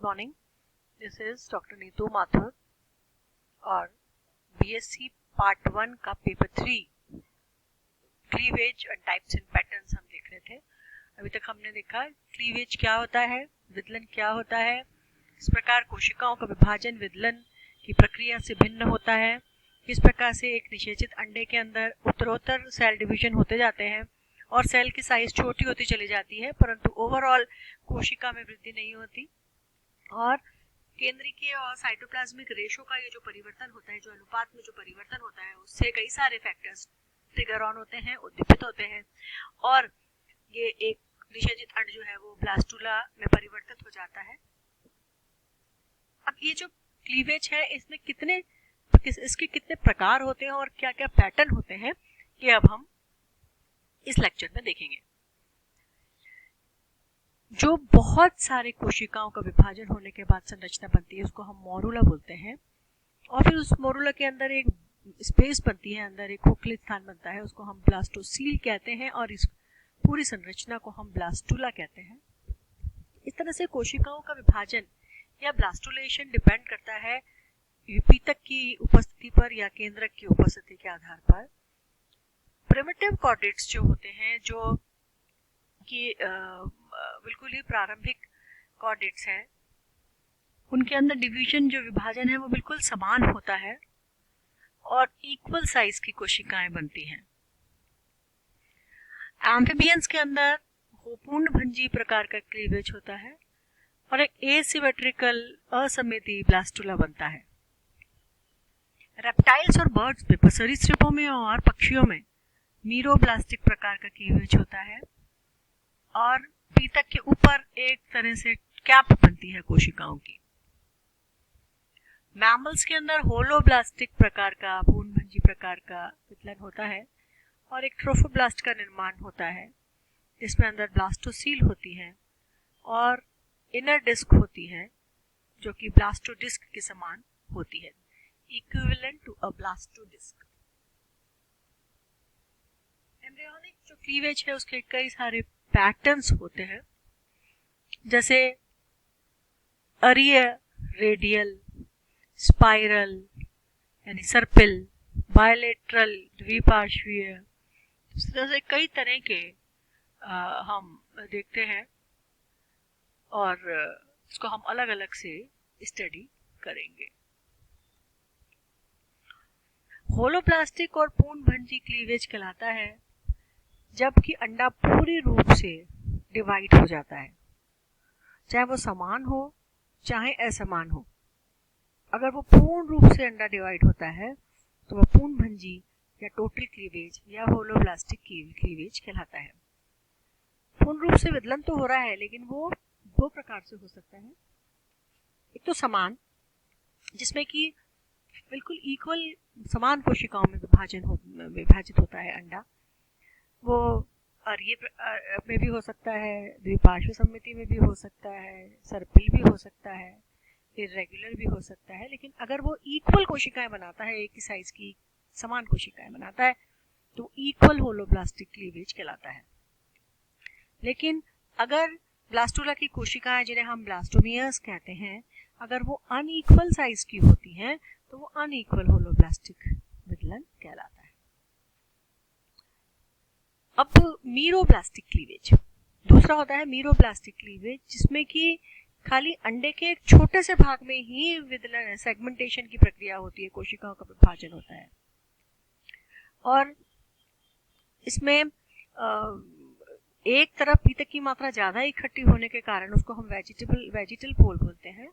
morning. This is Dr. Neetu Mathur और BSc part 1 का paper 3 cleavage and types and patterns हम देख रहे थे। अभी तक हमने देखा क्लीवेज क्या होता है, विदलन क्या होता है, किस प्रकार कोशिकाओं का विभाजन विदलन की प्रक्रिया से भिन्न होता है, किस प्रकार से एक निषेचित अंडे के अंदर उत्तरोत्तर सेल डिवीजन होते जाते हैं और सेल की साइज छोटी होती चली जाती है परंतु ओवरऑल कोशिका में वृद्धि नहीं होती। और केंद्रीय और साइटोप्लाज्मिक रेशो का ये जो परिवर्तन होता है, जो अनुपात में जो परिवर्तन होता है, उससे कई सारे फैक्टर्स ट्रिगर ऑन होते हैं, उद्दीपित होते हैं और ये एक निषेचित अंड जो है वो ब्लास्टुला में परिवर्तित हो जाता है। अब ये जो क्लीवेज है इसमें इसके कितने प्रकार होते हैं और क्या क्या पैटर्न होते हैं, ये अब हम इस लेक्चर में देखेंगे। जो बहुत सारे कोशिकाओं का विभाजन होने के बाद संरचना बनती है उसको हम मोरुला बोलते हैं और फिर उस मोरुला के अंदर एक स्पेस बनती है, अंदर एक खोखले स्थान बनता है, उसको हम ब्लास्टोसील कहते हैं और इस पूरी संरचना को हम ब्लास्टुला कहते हैं। इस तरह से कोशिकाओं का विभाजन या ब्लास्टुलेशन डिपेंड करता है विपीतक की उपस्थिति पर या केंद्रक की उपस्थिति के आधार पर। प्रिमिटिव कॉर्डेट्स जो होते हैं, जो कि बिल्कुल ही प्रारंभिक कॉर्डेट्स हैं, उनके अंदर डिवीजन जो विभाजन है वो बिल्कुल समान होता है और इक्वल साइज की कोशिकाएं बनती हैं। एम्फीबियंस के अंदर पूर्णभंजी प्रकार का क्लीवेज होता है और एक एसिमेट्रिकल असममिति ब्लास्टुला बनता है। रेप्टाइल्स और बर्ड्स में, सरीसृपों में और पक्षियों में मीरोब्लास्टिक प्रकार का क्लीवेज होता है और पीतक के ऊपर एक तरह से कैप बनती है कोशिकाओं की। मैमल्स के अंदर होलोब्लास्टिक प्रकार का पूर्णभंजी प्रकार का विदलन होता है और एक ट्रोफोब्लास्ट का निर्माण होता है जिसमें अंदर ब्लास्टोसील होती है और इनर डिस्क होती है जो कि ब्लास्टोडिस्क के समान होती है, इक्विवेलेंट टू अ ब्लास्टोडिस्क। एम्ब्रियोनिक जो क्लीवेज है उसके कई सारे पैटर्न्स होते हैं, जैसे अरीय, रेडियल, स्पाइरल यानी सर्पिल, बायलेटरल, द्विपार्श्वीय, इस तरह से कई तरह के हम देखते हैं और इसको हम अलग अलग से स्टडी करेंगे। होलोप्लास्टिक और पूर्णभंजी क्लीवेज कहलाता है जबकि अंडा पूरी रूप से डिवाइड हो जाता है, चाहे वो समान हो चाहे असमान हो। अगर वो पूर्ण रूप से अंडा डिवाइड होता है तो वह पूर्णभंजी या टोटल क्लीवेज या होलोप्लास्टिक क्लीवेज कहलाता है। पूर्ण रूप से विदलन तो हो रहा है लेकिन वो दो प्रकार से हो सकता है। एक तो समान, जिसमें कि बिल्कुल इक्वल समान कोशिकाओं में विभाजित होता है अंडा, वो अरीय में भी हो सकता है, द्विपार्श्व सममिति में भी हो सकता है, सर्पिल भी हो सकता है, इर्रेगुलर भी हो सकता है। लेकिन अगर वो इक्वल कोशिकाएं बनाता है, एक ही साइज की समान कोशिकाएं बनाता है, तो इक्वल होलोब्लास्टिक क्लीवेज कहलाता है। लेकिन अगर ब्लास्टुला की कोशिकाएं, जिन्हें हम ब्लास्टोमियर्स कहते हैं, अगर वो अनइक्वल साइज की होती हैं तो वो अनइक्वल होलोब्लास्टिक विदलन कहलाता है। अब मीरोब्लास्टिक क्लीवेज दूसरा होता है। मीरोब्लास्टिक क्लीवेज जिसमें कि खाली अंडे के एक छोटे से भाग में ही विदलन सेगमेंटेशन की प्रक्रिया होती है, कोशिकाओं का विभाजन होता है और इसमें एक तरफ पीतक की मात्रा ज्यादा इकट्ठी होने के कारण उसको हम वेजिटल पोल बोलते हैं,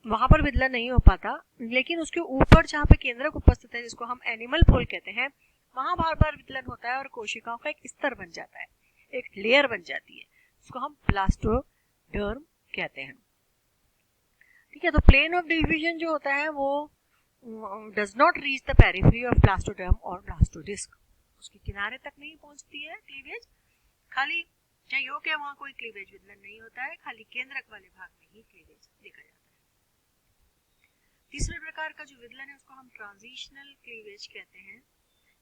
वहां पर विदलन नहीं हो पाता। लेकिन उसके ऊपर जहाँ पे केंद्रक उपस्थित है, जिसको हम एनिमल पोल कहते हैं, वहां बार बार विदलन होता है और कोशिकाओं का एक स्तर बन जाता है, एक लेयर बन जाती है, उसको हम ब्लास्टोडर्म कहते हैं। ठीक है, तो प्लेन ऑफ डिवीजन जो होता है वो does not reach the periphery of blastoderm और ब्लास्टोडिस्क, उसके किनारे तक नहीं पहुंचती है क्लीवेज। खाली जहाँ योग है वहां कोई क्लीवेज विदलन नहीं होता है, खाली केंद्रक वाले भाग में ही क्लीवेज देखा जाता है। तीसरे प्रकार का जो विदलन है उसको हम ट्रांजिशनल क्लीवेज कहते हैं।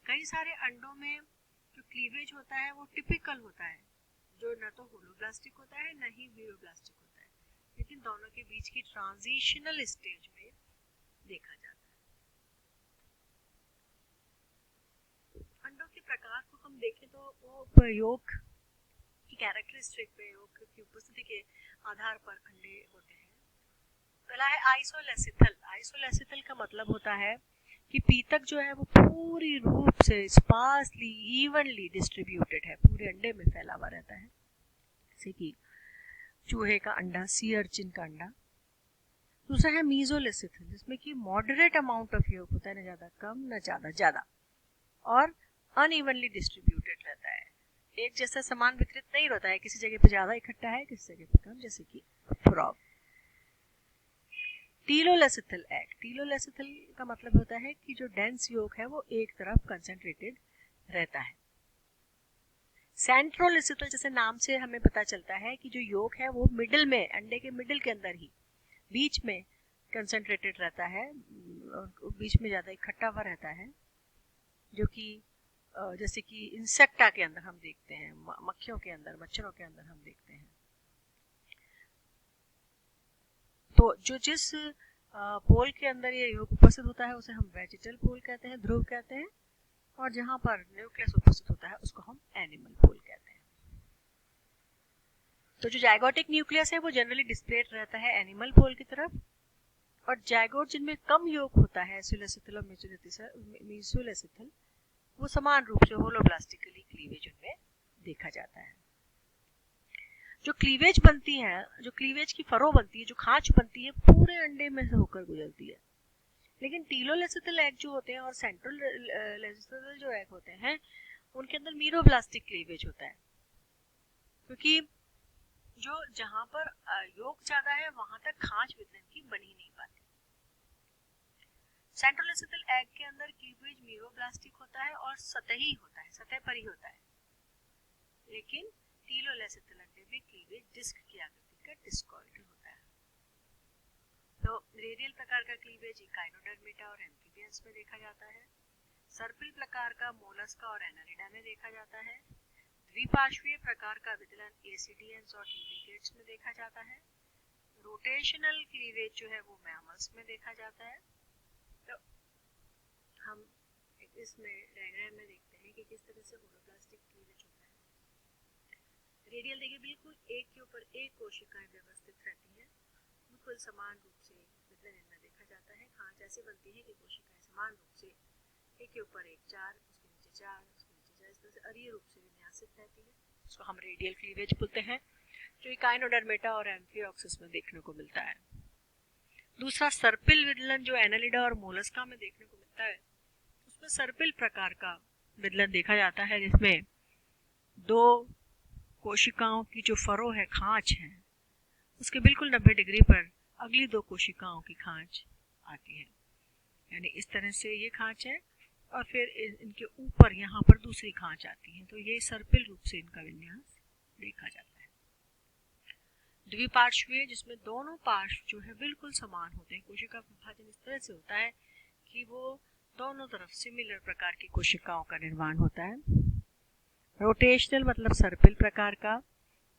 कई सारे अंडों में जो क्लीवेज होता है वो टिपिकल होता है, जो न तो होलोब्लास्टिक होता है न ही मीरोब्लास्टिक होता है। लेकिन दोनों के बीच की ट्रांजिशनल स्टेज में देखा जाता है। अंडों के प्रकार को हम देखें तो वो योग की कैरेक्टरिस्टिक पे, योग की उपस्थिति के आधार पर अंडे होते हैं। पहला है आइसोलेसिथल। आइसोलेसिथल का मतलब होता है कि पीतक जो है वो पूरी रूप से स्पार्सली इवनली डिस्ट्रीब्यूटेड है, पूरे अंडे में फैला हुआ रहता है, जैसे कि चूहे का अंडा, सी अर्चिन का अंडा। दूसरा है मीजोलेसिथल, जिसमें कि मॉडरेट अमाउंट ऑफ योग होता है, ना ज़्यादा कम ना ज़्यादा ज़्यादा, और अनइवनली डिस्ट्रीब्यूटेड रहता है, एक जैसा समान वितरित नहीं होता है, किसी जगह पे ज़्यादा इकट्ठा है, किसी जगह पे कम, जैसे कि फ्रॉग। टीलोलेसिथल एग। टीलोलेसिथल का मतलब होता है कि जो डेंस योग है वो एक तरफ कंसंट्रेटेड रहता है। सेंट्रोलेसिथल, जैसे नाम से हमें पता चलता है कि जो योग है वो मिडिल में, अंडे के मिडिल के अंदर ही बीच में कंसंट्रेटेड रहता है, बीच में ज़्यादा इकट्ठा हुआ रहता है, जो कि जैसे कि इंसेक्टा के अंदर हम देखते हैं, मक्खियों के अंदर, मच्छरों के अंदर हम देखते हैं। तो जो जिस पोल के अंदर ये योग उपस्थित होता है उसे हम वेजिटल पोल कहते हैं, ध्रुव कहते हैं, और जहां पर न्यूक्लियस उपस्थित होता है उसको हम एनिमल पोल कहते हैं। तो जो जाइगोटिक न्यूक्लियस है वो जनरली डिस्प्लेड रहता है एनिमल पोल की तरफ, और जाइगोट जिनमें कम योग होता है, सोलेसिथल और मीसोलेसिथल, वो समान रूप से होलोब्लास्टिकली क्लीवेज उनमें देखा जाता है। जो क्लीवेज बनती है, जो क्लीवेज की फरो बनती है, जो खांच बनती है, पूरे अंडे में से होकर गुजरती है। लेकिन टीलोलेसिथल एग जो होते हैं और सेंट्रल लेसिथल जो एग होते हैं, उनके अंदर मीरोब्लास्टिक क्लीवेज होता है, क्योंकि जो जहां पर योग ज्यादा है वहां तक खांच वितरण की बन ही नहीं पाती। सेंट्रोलेसिथल एग के अंदर क्लीवेज मीरोब्लास्टिक होता है और सतही होता है, सतह पर ही होता है, लेकिन टीलोलेसिथल अंडे में क्लीवेज डिस्क की आकृति का डिस्कॉइड होता है। तो रेडियल प्रकार का क्लीवेज इकाइनोडर्मेटा और एम्फीबियंस में देखा जाता है। सर्पिल प्रकार का मोलस्का और एनालिडा में देखा जाता है। द्विपार्श्वीय प्रकार का विदलन एसिडियंस और ट्यूबिकेट्स में देखा जाता है। रोटेशनल क्लीवेज जो है वो मैमल्स में देखा जाता है। तो हम इसमें डायग्राम में देखते हैं कि किस तरह से होलोब्लास्टिक क्लीवेज होता है। रेडियल देखिए, बिल्कुल एक के ऊपर एक कोशिकाएं व्यवस्थित रहती हैं, बिल्कुल समान रूप से विदलन इनमें देखा जाता है। खांच ऐसे बनती है कि कोशिकाएं समान रूप से एक के ऊपर एक, चार, उसके नीचे चार, उसके नीचे चार, इस तरह से अरीय रूप से विन्यासित रहती है। उसको हम रेडियल क्लीवेज बोलते हैं, जो इकाइनोडर्मेटा और एम्फिओक्सिस में देखने को मिलता है। दूसरा सर्पिल विदलन जो एनालिडा और मोलस्का में देखने को मिलता है, उसमें सर्पिल प्रकार का विदलन देखा जाता है, जिसमें दो कोशिकाओं की जो फरो है, खांच है, उसके बिल्कुल 90 डिग्री पर अगली दो कोशिकाओं की खांच आती है, यानी इस तरह से ये खांच है, और फिर इनके ऊपर यहाँ पर दूसरी खांच आती है। तो ये सर्पिल रूप से इनका विन्यास देखा जाता है। द्विपार्श्वीय, जिसमें दोनों पार्श्व जो है बिल्कुल समान होते हैं, कोशिका विभाजन इस तरह से होता है कि वो दोनों तरफ सिमिलर प्रकार की कोशिकाओं का निर्माण होता है। रोटेशनल मतलब सर्पिल प्रकार का,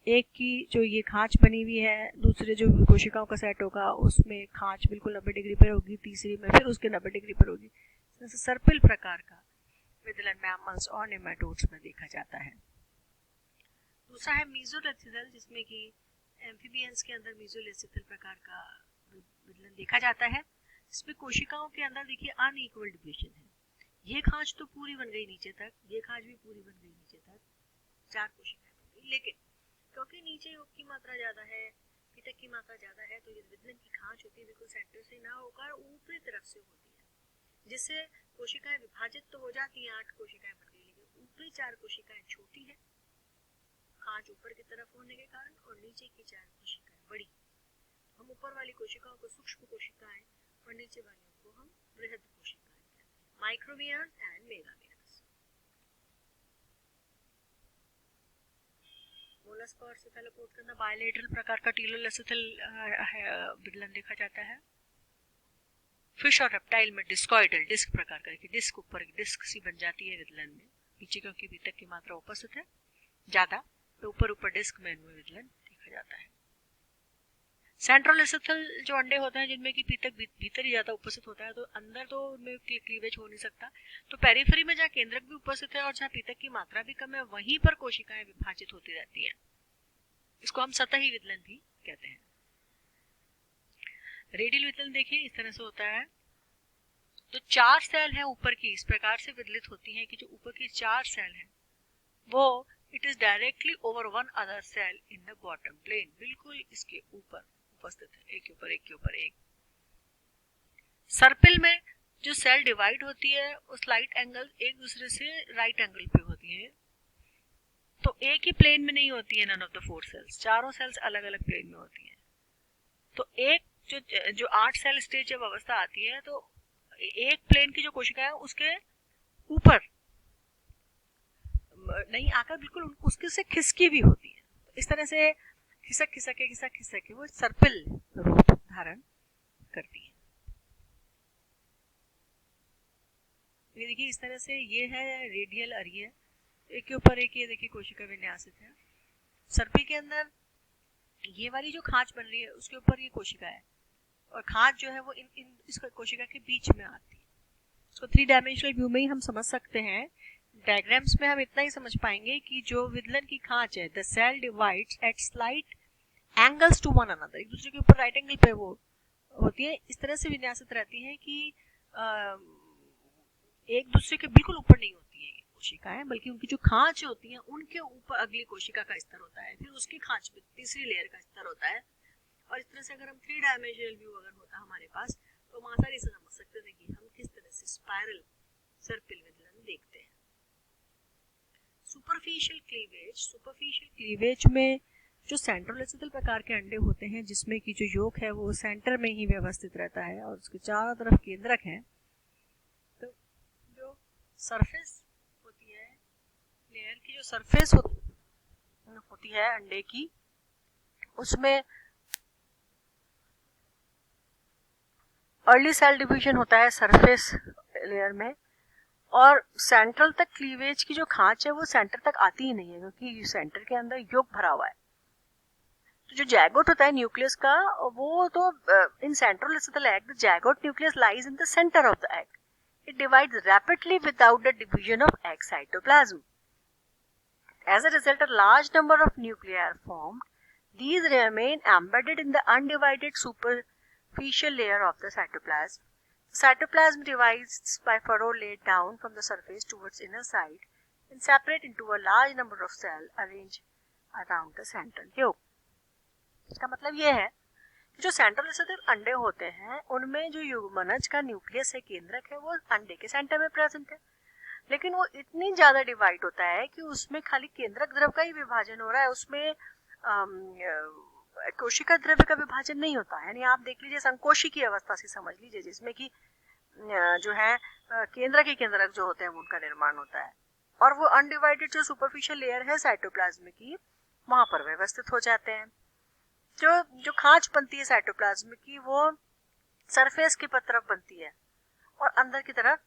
एक की जो ये खांच बनी हुई है, दूसरे जो कोशिकाओं का सेट होगा उसमें खांच बिल्कुल 90 डिग्री पर होगी, तीसरी में फिर उसके 90 डिग्री पर होगी। जैसे सर्पिल प्रकार का विदलन मैमल्स और नेमाटोड्स में देखा जाता है। दूसरा है मीजोलेसिथल, जिसमें कि एम्फीबियंस के अंदर मीजोलेसिथल प्रकार का विदलन देखा जाता है, जिसमें कोशिकाओं के अंदर देखिए अनइक्वल डिवीजन है। ये खांच तो पूरी बन गई नीचे तक, ये खांच भी पूरी बन गई नीचे तक, 4 कोशिकाएं बन गई, लेकिन क्योंकि नीचे योग की मात्रा ज्यादा है, पीतक की मात्रा ज्यादा है, तो ये विदलन की खांच होती है बिल्कुल सेंटर से ना होकर ऊपरी तरफ से होती है, जिससे कोशिकाएं विभाजित तो हो जाती हैं, 8 कोशिकाएं बन गई, लेकिन ऊपरी 4 कोशिकाएं छोटी है, खांच ऊपर की तरफ होने के कारण, और नीचे की 4 कोशिकाएं बड़ी। हम ऊपर वाली कोशिकाओं को सूक्ष्म कोशिकाएं और नीचे वाली को हम बृहद कोशिकाएं कहते हैं, माइक्रोमियर्स एंड मेगामियर्स। मोलस्का और सेफेलोपोड के अंदर बायलेटरल प्रकार का टीलोलेसिथल विदलन देखा जाता है। फिश और रेप्टाइल में डिस्कॉइडल, डिस्क प्रकार का, डिस्क ऊपर एक डिस्क सी बन जाती है विदलन में, पीछे क्योंकि पीतक की मात्रा उपस्थित है ज्यादा, तो ऊपर ऊपर डिस्क में इनमें विदलन देखा जाता है। सेंट्रोलेसिथल जो अंडे होते हैं जिनमें कि पीतक भीतर ही ज्यादा उपस्थित होता है, तो अंदर तो उनमें क्लीवेज हो नहीं सकता। तो पेरिफेरी में जहाँ केंद्रक भी उपस्थित है और जहाँ पीतक की मात्रा भी कम है, वहीं पर कोशिकाएं विभाजित होती रहती हैं। इसको हम सतही विदलन भी कहते हैं। रेडियल विदलन देखिए इस तरह से होता है। तो 4 सेल है ऊपर की, इस प्रकार से विदलित होती हैं कि जो ऊपर की 4 सेल हैं वो it is directly over one other cell in the bottom plane, बिल्कुल इसके ऊपर उपस्थित है, एक के ऊपर एक के ऊपर एक। सर्पिल में जो सेल डिवाइड होती है वो स्लाइट एंगल एक दूसरे से राइट एंगल पे होती है, तो एक ही प्लेन में नहीं होती है। नन ऑफ द 4 सेल्स, चारों सेल्स अलग अलग प्लेन में होती हैं। तो एक जो 8 सेल स्टेज जब अवस्था आती है तो एक प्लेन की जो कोशिका है उसके ऊपर नहीं आकर बिल्कुल उसके से खिसकी भी होती है। इस तरह से खिसक के वो सर्पिल रूप धारण करती है। ये देखिए इस तरह से ये है रेडियल अरिय, एक के ऊपर एक, ये देखिए कोशिका विन्यासित है। सर्पिल के अंदर ये वाली जो खांच बन रही है उसके ऊपर ये कोशिका है, और खांच जो है वो इस कोशिका के बीच में आती है। इसको 3 डायमेंशनल व्यू में ही हम समझ सकते हैं। डायग्राम्स में हम इतना ही समझ पाएंगे कि जो विदलन की खांच है, the cell divides at slight angles to one another, एक दूसरे के ऊपर राइट एंगल पे वो होती है, इस तरह से विन्यासित रहती है कि एक दूसरे के बिल्कुल ऊपर नहीं होती है कोशिकाएं, बल्कि उनकी जो खांच होती है उनके ऊपर अगली कोशिका का स्तर होता है, फिर उसकी खांच में तीसरी लेयर का स्तर होता है। और इस तरह से अगर हम 3 डायमेंशनल व्यू अगर होता हमारे पास तो हम आसानी से समझ सकते थे कि हम किस तरह से स्पाइरल सर्पिल विदलन देखते हैं। सुपरफिशियल क्लीवेज में जो सेंट्रोलेसिथल प्रकार के अंडे होते हैं जिसमें कि जो योक है वो सेंटर में ही व्यवस्थित रहता है और उसके चारों तरफ केंद्रक है। तो जो सरफेस होती है, लेयर की जो सरफेस होती है अंडे की, उसमें अर्ली सेल डिवीजन होता है सरफेस लेयर में, और सेंट्रल तक क्लीवेज की जो खांच है वो सेंटर तक आती ही नहीं है क्योंकि सेंटर के अंदर योक भरा हुआ है। तो जो जायगोट होता है न्यूक्लियस का, वो तो in centrolecithal egg the zygote nucleus lies in the centre of the egg, it divides rapidly without the division of egg cytoplasm. As a result, a large number of nuclei are formed. These remain embedded in the undivided superficial layer of the cytoplasm. Cytoplasm divides by furrow laid down from the surface towards inner side and separate into a large number of cells arranged around the central yolk. इसका मतलब ये है कि जो centrolecithal अंडे होते हैं उनमें जो युग्मनज का न्यूक्लियस है, केंद्रक है, वो अंडे के सेंटर में प्रेजेंट है, लेकिन वो इतनी ज्यादा डिवाइड होता है कि उसमें खाली केंद्रक द्रव का ही विभाजन हो रहा है, उसमें कोशिका द्रव्य का विभाजन नहीं होता है। यानी आप देख लीजिए संकोशी की अवस्था से समझ लीजिए, जिसमें कि जो है केंद्रक के केंद्रक जो होते हैं उनका निर्माण होता है, और वो अनडिवाइडेड जो सुपरफिशियल लेयर है साइटोप्लाज्म की, वहां पर व्यवस्थित हो जाते हैं। जो खांच बनती है साइटोप्लाज्म की वो सरफेस की तरफ बनती है और अंदर की तरफ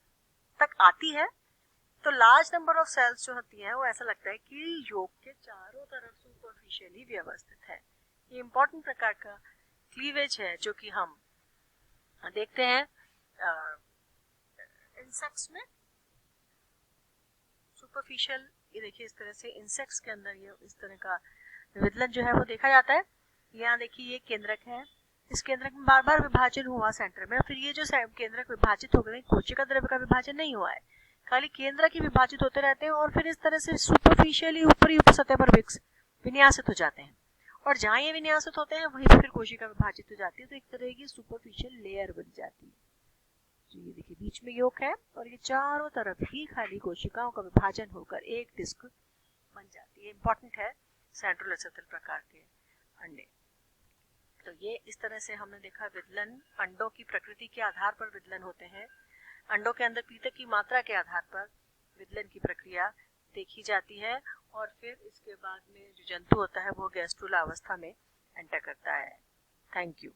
तक आती है। तो लार्ज नंबर ऑफ सेल्स जो होती हैं वो ऐसा लगता है कि योग के चारों तरफ सुपरफिशियली व्यवस्थित है। ये इंपॉर्टेंट प्रकार का क्लीवेज है जो कि हम देखते हैं इंसेक्ट्स में। सुपरफिशियल, ये देखिए इस तरह से इंसेक्ट्स के अंदर ये इस तरह का विदलन जो है वो देखा जाता है। यहाँ देखिए ये केंद्रक है, इस केंद्रक में बार बार विभाजन हुआ सेंटर में, फिर ये जो केंद्रक विभाजित हो गए, कोशिका द्रव्य का विभाजन नहीं हुआ है, खाली केंद्रक ही विभाजित होते रहते हैं और फिर इस तरह से सुपरफिशियली ऊपरी सतह पर विन्यासित हो जाते हैं, और जहाँ ये विन्यासित होते हैं वहीं पर फिर कोशिका विभाजित हो जाती है, तो एक तरह की सुपरफिशियल लेयर बन जाती है। तो ये देखिए बीच में योक है और ये चारों तरफ ही खाली कोशिकाओं का विभाजन होकर एक डिस्क बन जाती है। इंपॉर्टेंट है सेंट्रोलेसिथल प्रकार के अंडे। तो ये इस तरह से हमने देखा विदलन अंडों की प्रकृति के आधार पर विदलन होते हैं। अंडों के अंदर पीतक की मात्रा के आधार पर विदलन की प्रक्रिया देखी जाती है, और फिर इसके बाद में जो जंतु होता है वो गैस्ट्रुल अवस्था में एंटर करता है। Thank you.